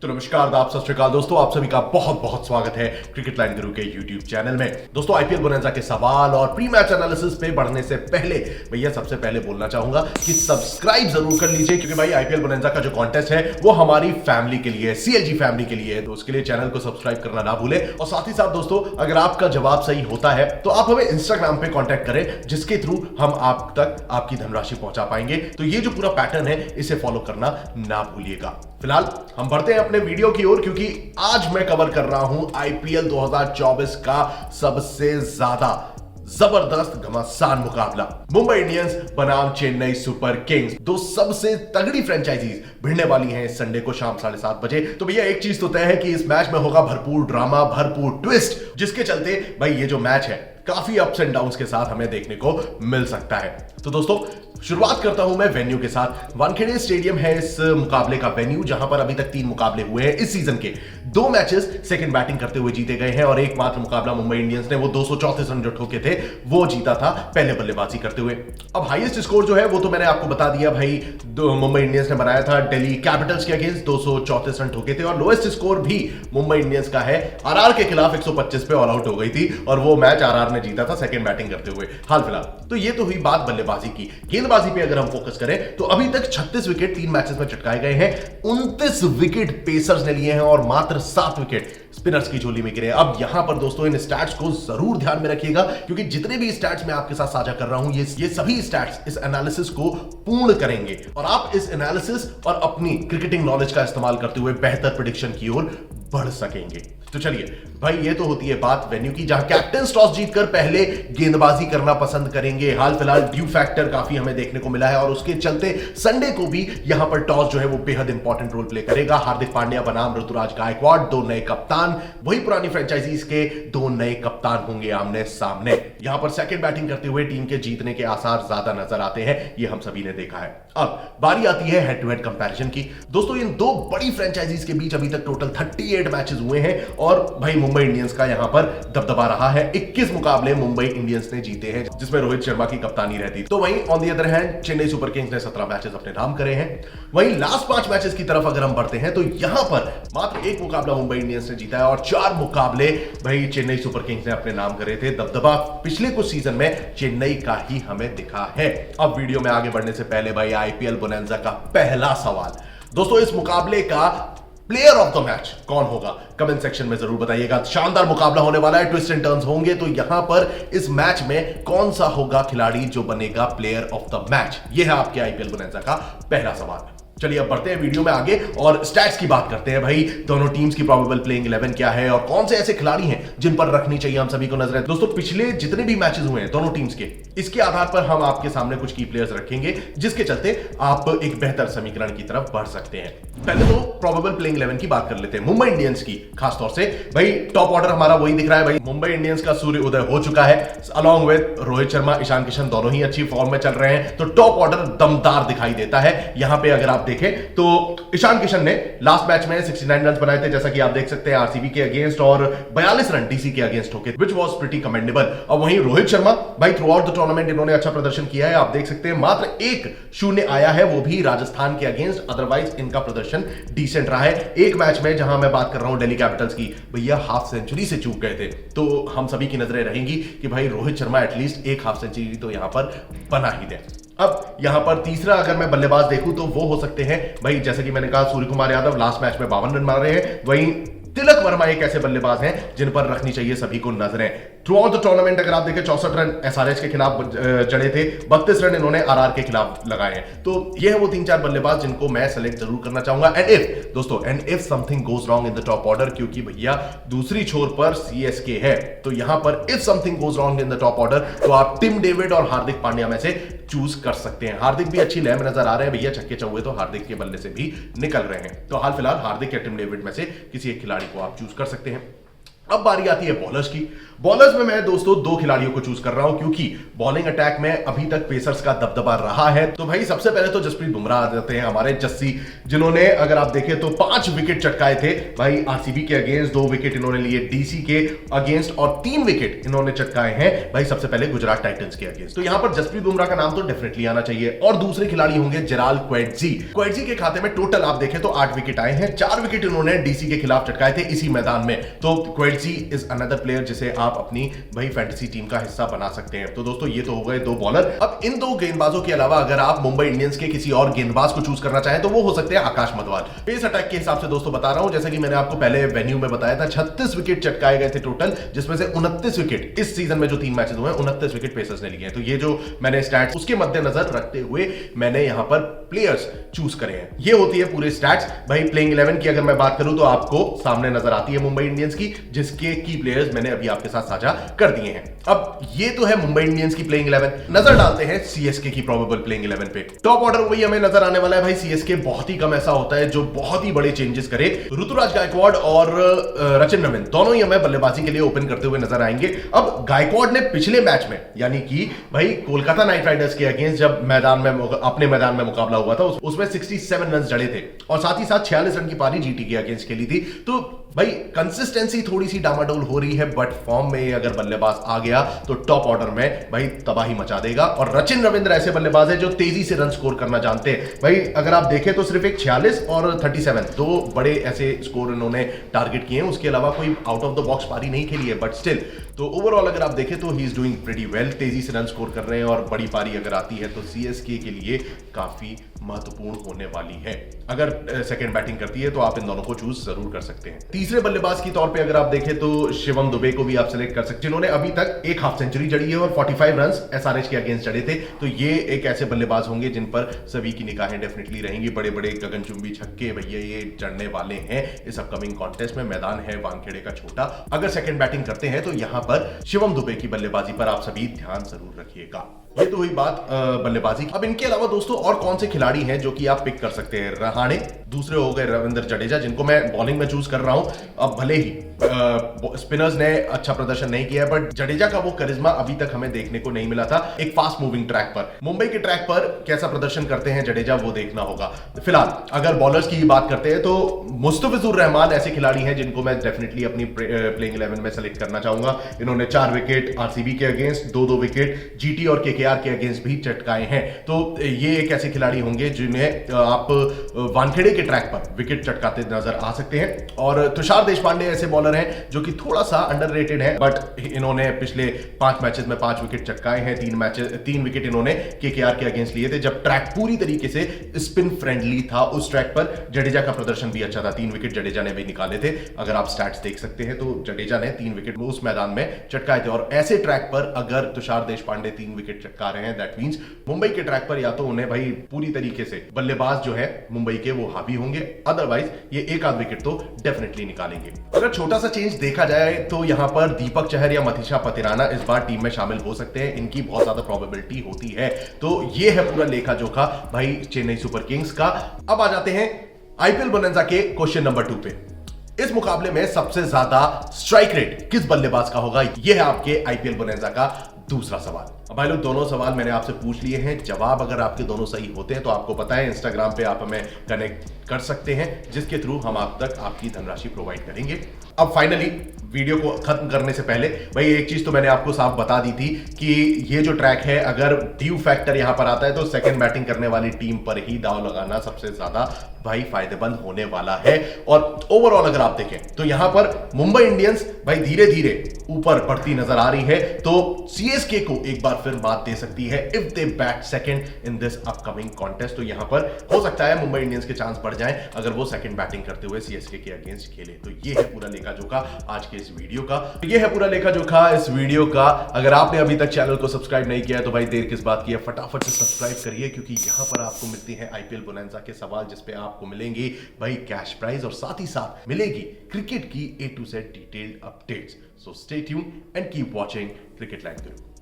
तो नमस्कार सत श्री अकाल दोस्तों, आप सभी का बहुत बहुत स्वागत है क्रिकेट लाइन गुरु के यूट्यूब चैनल में। दोस्तों आईपीएल बोनैंजा के सवाल और प्री मैच एनालिसिस पे बढ़ने से पहले भैया सबसे पहले बोलना चाहूंगा कि सब्सक्राइब जरूर कर लीजिए, क्योंकि भाई आईपीएल बोनैंजा का जो कॉन्टेस्ट है वो हमारी फैमिली के लिए, सीएलजी फैमिली के लिए है, तो उसके लिए चैनल को सब्सक्राइब करना ना भूले। और साथ ही साथ दोस्तों, अगर आपका जवाब सही होता है तो आप हमें इंस्टाग्राम पे कॉन्टेक्ट करें, जिसके थ्रू हम आप तक आपकी धनराशि पहुंचा पाएंगे। तो ये जो पूरा पैटर्न है इसे फॉलो करना ना भूलिएगा। फिलहाल हम बढ़ते हैं अपने वीडियो की ओर, क्योंकि आज मैं कवर कर रहा हूं आईपीएल 2024 का सबसे ज्यादा जबरदस्त घमासान मुकाबला। मुंबई इंडियंस बनाम चेन्नई सुपर किंग्स, दो सबसे तगड़ी फ्रेंचाइजीज भिड़ने वाली हैं इस संडे को शाम 7:30 बजे। तो भैया एक चीज तो तय है कि इस मैच में होगा भरपूर ड्रामा, भरपूर ट्विस्ट, जिसके चलते भाई ये जो मैच है काफी अप्स एंड डाउन्स के साथ हमें देखने को मिल सकता है। तो दोस्तों शुरुआत करता हूं मैं वेन्यू के साथ। वानखेड़े स्टेडियम है इस मुकाबले का वेन्यू, जहां पर अभी तक 3 मुकाबले हुए हैं इस सीजन के। 2 मैचेस सेकंड बैटिंग करते हुए जीते गए हैं और एकमात्र मुकाबला मुंबई इंडियंस ने वो 234 रन जो ठोके थे वो जीता था पहले बल्लेबाजी करते हुए। अब हाईएस्ट स्कोर जो है वो तो मैंने आपको बता दिया भाई, मुंबई इंडियंस ने बनाया था दिल्ली कैपिटल्स के अगेंस्ट 234 रन ठोके थे, और लोएस्ट स्कोर भी मुंबई इंडियंस का है, आरआर के खिलाफ 125 पे ऑल आउट हो गई थी और वो मैच आरआर ने जीता था सेकंड बैटिंग करते हुए हाल फिलहाल। तो ये तो हुई बात बल्लेबाजी की। गेंदबाजी पे अगर हम फोकस करें तो अभी तक 36 विकेट 3 मैचेस में चटकाए गए हैं, 29 विकेट पेसर्स ने लिए हैं और मात्र 7 विकेट स्पिनर्स की झोली में गिरे। अब यहां पर दोस्तों इन स्टैट्स को जरूर ध्यान में रखिएगा, क्योंकि जितने भी स्टैट्स मैं आपके साथ साझा कर रहा हूं ये सभी स्टैट्स इस एनालिसिस को पूर्ण करेंगे और आप इस एनालिसिस और अपनी क्रिकेटिंग नॉलेज का इस्तेमाल करते हुए बेहतर प्रेडिक्शन की ओर बढ़ सकेंगे। तो चलिए भाई, ये तो होती है बात वेन्यू की, जहां कैप्टन टॉस जीतकर पहले गेंदबाजी करना पसंद करेंगे। हाल फिलहाल ड्यू फैक्टर काफी हमें देखने को मिला है और उसके चलते संडे को भी यहां पर टॉस जो है वो बेहद इंपॉर्टेंट रोल प्ले करेगा। हार्दिक पांड्या बनाम ऋतुराज गायकवाड़, 2 नए कप्तान, वही पुरानी फ्रेंचाइजीज के 2 नए कप्तान होंगे आमने सामने। यहां पर सेकंड बैटिंग करते हुए टीम के जीतने के आसार ज्यादा नजर आते हैं, ये हम सभी ने देखा है। अब बारी आती है हेड टू हेड कंपैरिजन की। दोस्तों इन 2 बड़ी फ्रेंचाइजीज के बीच अभी तक टोटल 38 मैचेस हुए हैं और भाई मुंबई इंडियंस का यहां पर दबदबा रहा है। 21 मुकाबले मुंबई इंडियंस ने जीते हैं, जिसमें रोहित शर्मा की कप्तानी रहती। तो वहीं on the other hand Chennai super Kings ने 17 मैचेस अपने नाम करे हैं। वहीं लास्ट 5 मैचेस की तरफ अगर हम बढ़ते हैं तो यहां पर मात्र 1 मुकाबला मुंबई इंडियंस ने जीता है और 4 मुकाबले भाई चेन्नई सुपर किंग्स ने अपने नाम करे थे। दबदबा पिछले कुछ सीजन में चेन्नई का ही हमें दिखा है। अब वीडियो में आगे बढ़ने से पहले भाई आईपीएल बोनैंजा का पहला सवाल, दोस्तों इस मुकाबले का प्लेयर ऑफ द मैच कौन होगा कमेंट सेक्शन में जरूर बताइएगा। शानदार मुकाबला होने वाला है, ट्विस्ट एंड टर्न्स होंगे, तो यहां पर इस मैच में कौन सा होगा खिलाड़ी जो बनेगा प्लेयर ऑफ द मैच, यह है आपके आईपीएल बोनैंजा का पहला सवाल। चलिए अब बढ़ते हैं वीडियो में आगे और स्टैट्स की बात करते हैं। भाई दोनों टीम्स की प्रोबेबल प्लेइंग 11 क्या है और कौन से ऐसे खिलाड़ी हैं जिन पर रखनी चाहिए हम सभी को नजर। दोस्तों पिछले जितने भी मैचेस हुए हैं दोनों टीम्स के, इसके आधार पर हम आपके सामने कुछ की प्लेयर्स रखेंगे, जिसके चलते आप एक बेहतर समीकरण की तरफ बढ़ सकते हैं। पहले तो प्रोबेबल प्लेइंग 11 की बात कर लेते हैं मुंबई इंडियंस की। खासतौर से भाई टॉप ऑर्डर हमारा वही दिख रहा है। भाई मुंबई इंडियंस का सूर्य उदय हो चुका है, अलॉन्ग विद रोहित शर्मा, ईशान किशन दोनों ही अच्छी फॉर्म में चल रहे हैं, तो टॉप ऑर्डर दमदार दिखाई देता है। यहां पे अगर आप देखें तो ईशान किशन ने लास्ट मैच में 69 रन बनाए थे, जैसा कि आप देख सकते हैं आरसीबी के अगेंस्ट, और 42 रन डीसी के अगेंस्ट होके, व्हिच वाज प्रीटी कमेंडेबल। और वहीं रोहित शर्मा भाई थ्रू आउट द टूर्नामेंट इन्होंने अच्छा प्रदर्शन किया है। आप देख सकते हैं मात्र 1-0 आया है, वो भी राजस्थान के अगेंस्ट, अदरवाइज इनका प्रदर्शन डिसेंट रहा है। एक मैच में जहां मैं बात कर रहा हूं दिल्ली कैपिटल्स की, भैया हाफ सेंचुरी से चूक गए थे, तो हम सभी की नजरें रहेंगी कि भाई रोहित शर्मा एटलीस्ट एक हाफ सेंचुरी तो यहां पर बना ही दे। अब यहां पर तीसरा अगर मैं बल्लेबाज देखूं तो वो हो सकते हैं भाई, जैसे कि मैंने कहा सूर्य कुमार यादव लास्ट मैच में 52 रन मार रहे हैं। वहीं तिलक वर्मा एक ऐसे बल्लेबाज हैं जिन पर रखनी चाहिए सभी को नजरें। थ्रू आउट द टूर्नामेंट अगर आप देखें 64 रन एसआरएच के खिलाफ जड़े थे, 32 रन इन्होंने आरआर के खिलाफ लगाए हैं। तो ये है वो 3-4 बल्लेबाज जिनको मैं सेलेक्ट जरूर करना चाहूंगा। And if something goes wrong in the top order, क्योंकि भैया दूसरी छोर पर सीएसके है, तो यहां पर if something goes wrong in the top order तो आप टिम डेविड और हार्दिक पांड्या में से चूज कर सकते हैं। हार्दिक भी अच्छी लय में नजर आ रहे हैं भैया, छक्के चौके तो हार्दिक के बल्ले से भी निकल रहे हैं। तो हाल फिलहाल हार्दिक या टिम डेविड में से किसी एक खिलाड़ी को आप चूज कर सकते हैं। अब बारी आती है बॉलर्स की। बॉलर्स में मैं दोस्तों दो खिलाड़ियों को चूज कर रहा हूं क्योंकि बॉलिंग अटैक में अभी तक पेसर्स का दबदबा रहा है। तो भाई सबसे पहले तो जसप्रीत बुमराह आ जाते हैं, हमारे जस्सी, जिन्होंने अगर आप देखें तो 5 विकेट चटकाए थे भाई आरसीबी के अगेंस्ट, 2 विकेट इन्होंने लिए डीसी के अगेंस्ट और 3 विकेट इन्होंने चटकाए हैं भाई सबसे पहले गुजरात टाइटंस के अगेंस्ट। तो यहां पर जसप्रीत बुमराह का नाम तो डेफिनेटली आना चाहिए। और दूसरे खिलाड़ी होंगे जेराल्ड क्वेटजी। क्वेटजी के खाते में टोटल आप देखें तो 8 विकेट आए हैं, 4 विकेट इन्होंने डीसी के खिलाफ चटकाए थे इसी मैदान में। तो क्वेटजी इज अनदर प्लेयर जिसे आप अपनी भाई फैंटेसी टीम का हिस्सा बना सकते हैं। तो दोस्तों ये तो हो गए 2 बॉलर। अब इन 2 गेंदबाजों के अलावा अगर आप मुंबई इंडियंस के किसी और गेंदबाज को चूज करना चाहें तो वो हो सकते हैं आकाश मधवाल। पेस अटैक के हिसाब से दोस्तों बता रहा हूं, जैसे कि मैंने आपको पहले वेन्यू में बताया था 36 विकेट चटकाए गए थे टोटल, जिसमें से 29 विकेट इस सीजन में जो 3 मैचेस हुए हैं 29 विकेट पेसर्स ने लिए हैं। तो ये जो मैंने स्टैट्स उसके मद्देनजर रखते हुए मैंने यहां पर प्लेयर्स चूज करे हैं। ये होती है पूरे स्टैट्स। भाई प्लेइंग 11 की अगर मैं बात करूं तो आपको सामने नजर आती है मुंबई इंडियंस की, जिसके की प्लेयर्स मैंने अभी आपके साथ साझा कर दिए हैं। अब ये तो है मुंबई इंडियंस की प्लेइंग 11। नजर डालते हैं सीएसके की प्रोबेबल प्लेइंग 11 पे। टॉप ऑर्डर वही हमें नजर आने वाला है भाई। सीएसके बहुत ही कम ऐसा होता है जो बहुत ही बड़े चेंजेस करे। ऋतुराज गायकवाड़ और रचिन रविंद्र दोनों ही हमें बल्लेबाजी के लिए ओपन करते हुए नजर आएंगे। अब गायकवाड़ ने पिछले मैच में यानी कि भाई कोलकाता नाइट राइडर्स के अगेंस्ट जब मैदान में अपने मैदान में मुकाबला हुआ था उसमें 67 रन जड़े थे और साथ ही साथ 46 रन की पारी जीटी के अगेंस्ट खेली थी। तो भाई कंसिस्टेंसी थोड़ी सी डामाडोल हो रही है, बट फॉर्म में अगर बल्लेबाज आ गया तो टॉप ऑर्डर में भाई तबाही मचा देगा। और रचिन रविंद्र ऐसे बल्लेबाज है जो तेजी से रन स्कोर करना जानते हैं। भाई अगर आप देखें तो सिर्फ एक 46 और 37 2 बड़े ऐसे स्कोर इन्होंने टारगेट किए हैं, उसके अलावा कोई आउट ऑफ द बॉक्स पारी नहीं खेली है, बट स्टिल तो ओवरऑल अगर आप देखें तो he is doing pretty well. तेजी से रन स्कोर कर रहे हैं और बड़ी पारी अगर आती है तो सीएसके के लिए काफी महत्वपूर्ण होने वाली है। अगर सेकंड बैटिंग करती है तो आप इन दोनों को चूज जरूर कर सकते हैं। तीसरे बल्लेबाज की तौर पे अगर आप देखें तो शिवम दुबे को भी आप सेलेक्ट कर सकते हैं, जिन्होंने अभी तक एक हाफ सेंचुरी जड़ी है और 45 रन एसआरएच के अगेंस्ट जड़े थे। तो ये एक ऐसे बल्लेबाज होंगे जिन पर सभी की निगाहें डेफिनेटली रहेंगी। बड़े बड़े गगनचुंबी छक्के भैया ये जड़ने वाले हैं इस अपकमिंग कॉन्टेस्ट में। मैदान है वानखेड़े का छोटा। अगर सेकंड बैटिंग करते हैं तो यहां पर शिवम दुबे की बल्लेबाजी पर आप सभी ध्यान जरूर रखिएगा। ये तो हुई बात बल्लेबाजी। अब इनके अलावा दोस्तों और कौन से खिलाड़ी हैं जो कि आप पिक कर सकते हैं? रहाणे, दूसरे हो गए रविंद्र जडेजा, जिनको मैं बॉलिंग में चूज कर रहा हूं। अब भले ही स्पिनर्स ने अच्छा प्रदर्शन नहीं किया, बट जडेजा का वो करिश्मा अभी तक हमें देखने को नहीं मिला था एक फास्ट मूविंग ट्रैक पर। मुंबई के ट्रैक पर कैसा प्रदर्शन करते हैं जडेजा, वो देखना होगा। फिलहाल अगर बॉलर्स की बात करते हैं तो मुस्तफिजुर रहमान ऐसे खिलाड़ी हैं जिनको मैं डेफिनेटली अपनी प्लेइंग 11 में सेलेक्ट करना चाहूंगा। इन्होंने 4 विकेट आरसीबी के अगेंस्ट, 2 विकेट जीटी और केकेआर के अगेंस्ट भी चटकाए हैं। तो ये एक ऐसे खिलाड़ी होंगे जिन्हें आप वानखेड़े के ट्रैक पर विकेट चटकाते नजर आ सकते हैं। और तुषार देशपांडे ऐसे बॉलर हैं जो कि थोड़ा सा अंडररेटेड है, बट इन्होंने पिछले 5 मैचेस में 5 विकेट चटकाए हैं। 3 विकेट इन्होंने केकेआर के अगेंस्ट लिए थे जब ट्रैक पूरी तरीके से स्पिन फ्रेंडली था। उस ट्रैक पर जडेजा का प्रदर्शन भी अच्छा था, 3 विकेट जडेजा ने भी निकाले थे। अगर आप स्टैट्स देख सकते हैं तो जडेजा ने 3 विकेट उस मैदान में चटकाए थे। और ऐसे ट्रैक पर अगर तुषार देशपांडे 3 विकेट चटका रहे हैं, दैट मींस मुंबई के ट्रैक पर या तो उन्हें भाई पूरी तरीके से बल्लेबाज जो है मुंबई के वो हावी होंगे, अदरवाइज ये एक आध विकेट तो डेफिनेटली निकालेंगे। अगर छोटा सा चेंज देखा जाए तो यहां पर दीपक चहर या मनीषा पतिराना इस बार टीम में शामिल हो सकते हैं। इनकी बहुत ज्यादा प्रोबेबिलिटी होती है। तो ये है पूरा लेखा जोखा भाई चेन्नई सुपर किंग्स का। अब आ जाते हैं आईपीएल बोनैंजा के क्वेश्चन नंबर 2 पे। इस मुकाबले में सबसे ज्यादा स्ट्राइक रेट किस बल्लेबाज का होगा? यह है आपके आईपीएल बोनैंजा का दूसरा सवाल। अब भाई लोग दोनों सवाल मैंने आपसे पूछ लिए हैं। जवाब अगर आपके दोनों सही होते हैं तो आपको पता है इंस्टाग्राम पे आप हमें कनेक्ट कर सकते हैं, जिसके थ्रू हम आप तक आपकी धनराशि प्रोवाइड करेंगे। अब फाइनली वीडियो को खत्म करने से पहले भाई एक चीज तो मैंने आपको साफ बता दी थी कि ये जो ट्रैक है अगर ड्यू फैक्टर यहां पर आता है तो सेकंड बैटिंग करने वाली टीम पर ही दाव लगाना सबसे ज्यादा भाई फायदेमंद होने वाला है। और ओवरऑल अगर आप देखें तो यहां पर मुंबई इंडियंस भाई धीरे धीरे ऊपर बढ़ती नजर आ रही है। तो सीएसके को एक बार फिर बात दे सकती है if they bat second in this upcoming contest. तो यहां पर हो सकता है मुंबई इंडियंस के चांस बढ़ जाएं अगर वो सेकंड बैटिंग करते हुए सीएसके के अगेंस्ट खेले। तो ये है पूरा लेखा जोखा आज के इस वीडियो का। ये है पूरा लेखा जोखा इस वीडियो का। अगर आपने अभी तक चैनल को सब्सक्राइब नहीं किया है तो भाई देर किस बात की है, फटाफट से सब्सक्राइब करिए, क्योंकि यहां पर आपको मिलती है आईपीएल बोनैंजा के सवाल जिसपे आपको मिलेंगे भाई कैश प्राइज और साथ ही साथ मिलेगी क्रिकेट की A to Z detailed updates. So stay tuned and keep watching cricket line Guru.